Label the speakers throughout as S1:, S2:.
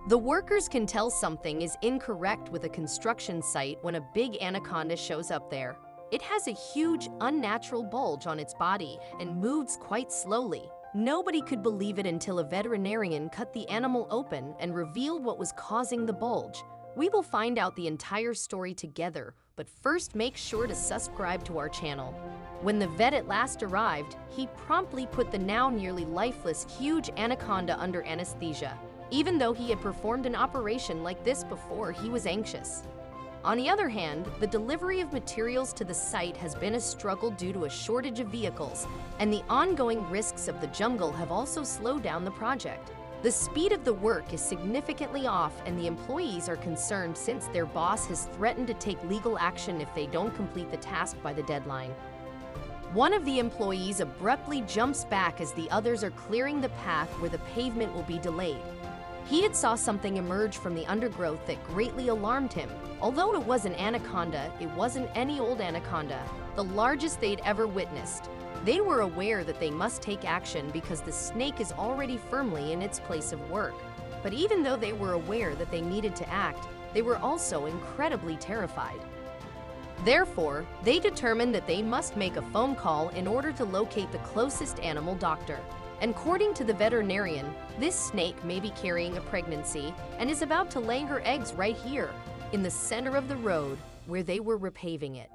S1: The workers can tell something is incorrect with a construction site when a big anaconda shows up there. It has a huge, unnatural bulge on its body and moves quite slowly. Nobody could believe it until a veterinarian cut the animal open and revealed what was causing the bulge. We will find out the entire story together, but first make sure to subscribe to our channel. When the vet at last arrived, he promptly put the now nearly lifeless huge anaconda under anesthesia. Even though he had performed an operation like this before, he was anxious. On the other hand, the delivery of materials to the site has been a struggle due to a shortage of vehicles, and the ongoing risks of the jungle have also slowed down the project. The speed of the work is significantly off, and the employees are concerned since their boss has threatened to take legal action if they don't complete the task by the deadline. One of the employees abruptly jumps back as the others are clearing the path where the pavement will be delayed. He had saw something emerge from the undergrowth that greatly alarmed him. Although it was an anaconda, it wasn't any old anaconda, the largest they'd ever witnessed. They were aware that they must take action because the snake is already firmly in its place of work. But even though they were aware that they needed to act, they were also incredibly terrified. Therefore, they determined that they must make a phone call in order to locate the closest animal doctor. According to the veterinarian, this snake may be carrying a pregnancy and is about to lay her eggs right here, in the center of the road where they were repaving it.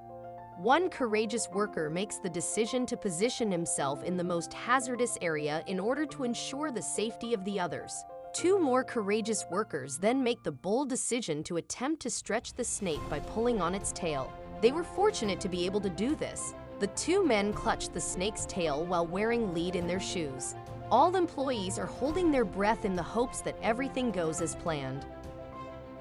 S1: One courageous worker makes the decision to position himself in the most hazardous area in order to ensure the safety of the others. Two more courageous workers then make the bold decision to attempt to stretch the snake by pulling on its tail. They were fortunate to be able to do this. The two men clutched the snake's tail while wearing lead in their shoes. All employees are holding their breath in the hopes that everything goes as planned.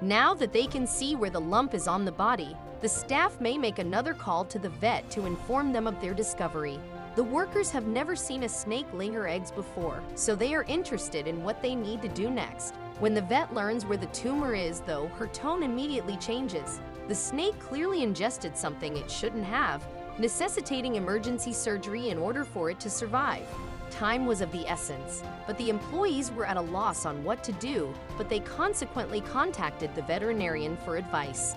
S1: Now that they can see where the lump is on the body, the staff may make another call to the vet to inform them of their discovery. The workers have never seen a snake lay her eggs before, so they are interested in what they need to do next. When the vet learns where the tumor is, though, her tone immediately changes. The snake clearly ingested something it shouldn't have, necessitating emergency surgery in order for it to survive. Time was of the essence, but the employees were at a loss on what to do, but they consequently contacted the veterinarian for advice.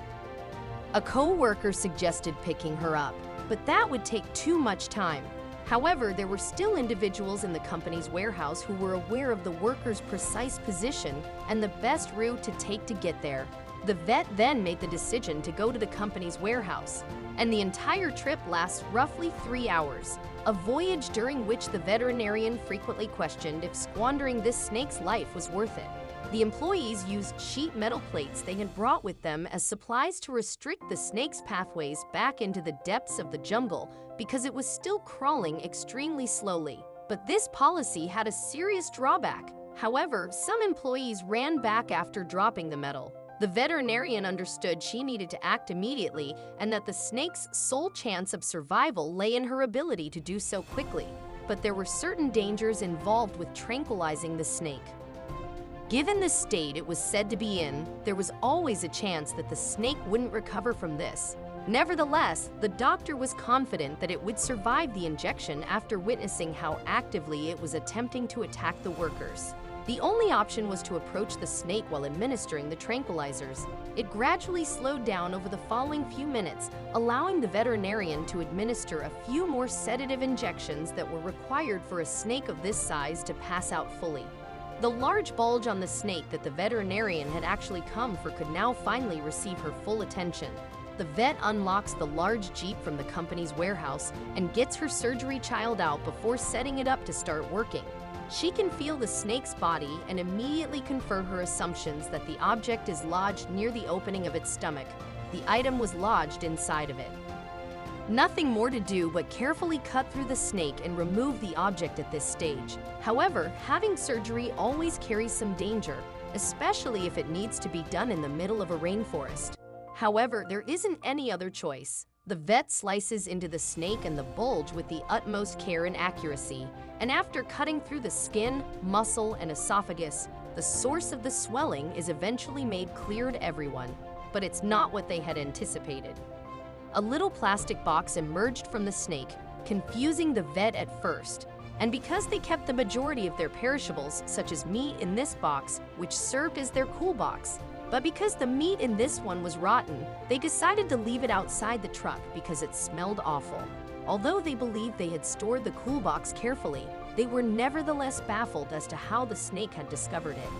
S1: A co-worker suggested picking her up, but that would take too much time. However, there were still individuals in the company's warehouse who were aware of the worker's precise position and the best route to take to get there. The vet then made the decision to go to the company's warehouse, and the entire trip lasts roughly 3 hours, a voyage during which the veterinarian frequently questioned if squandering this snake's life was worth it. The employees used sheet metal plates they had brought with them as supplies to restrict the snake's pathways back into the depths of the jungle because it was still crawling extremely slowly. But this policy had a serious drawback. However, some employees ran back after dropping the metal. The veterinarian understood she needed to act immediately and that the snake's sole chance of survival lay in her ability to do so quickly. But there were certain dangers involved with tranquilizing the snake. Given the state it was said to be in, there was always a chance that the snake wouldn't recover from this. Nevertheless, the doctor was confident that it would survive the injection after witnessing how actively it was attempting to attack the workers. The only option was to approach the snake while administering the tranquilizers. It gradually slowed down over the following few minutes, allowing the veterinarian to administer a few more sedative injections that were required for a snake of this size to pass out fully. The large bulge on the snake that the veterinarian had actually come for could now finally receive her full attention. The vet unlocks the large Jeep from the company's warehouse and gets her surgery child out before setting it up to start working. She can feel the snake's body and immediately confirm her assumptions that the object is lodged near the opening of its stomach. The item was lodged inside of it. Nothing more to do but carefully cut through the snake and remove the object at this stage. However, having surgery always carries some danger, especially if it needs to be done in the middle of a rainforest. However, there isn't any other choice. The vet slices into the snake and the bulge with the utmost care and accuracy, and after cutting through the skin, muscle, and esophagus, the source of the swelling is eventually made clear to everyone. But it's not what they had anticipated. A little plastic box emerged from the snake, confusing the vet at first. And because they kept the majority of their perishables, such as meat, in this box, which served as their cool box. But because the meat in this one was rotten, they decided to leave it outside the truck because it smelled awful. Although they believed they had stored the cool box carefully, they were nevertheless baffled as to how the snake had discovered it.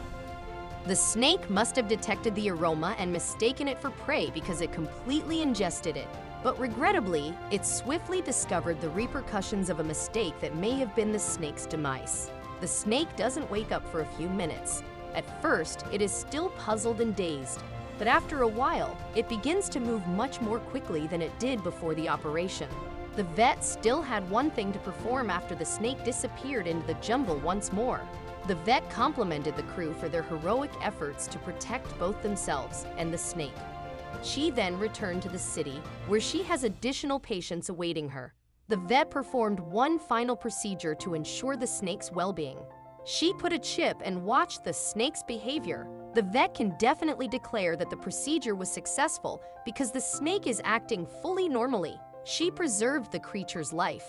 S1: The snake must have detected the aroma and mistaken it for prey because it completely ingested it. But regrettably, it swiftly discovered the repercussions of a mistake that may have been the snake's demise. The snake doesn't wake up for a few minutes. At first, it is still puzzled and dazed, but after a while, it begins to move much more quickly than it did before the operation. The vet still had one thing to perform after the snake disappeared into the jungle once more. The vet complimented the crew for their heroic efforts to protect both themselves and the snake. She then returned to the city, where she has additional patients awaiting her. The vet performed one final procedure to ensure the snake's well-being. She put a chip and watched the snake's behavior. The vet can definitely declare that the procedure was successful because the snake is acting fully normally. She preserved the creature's life.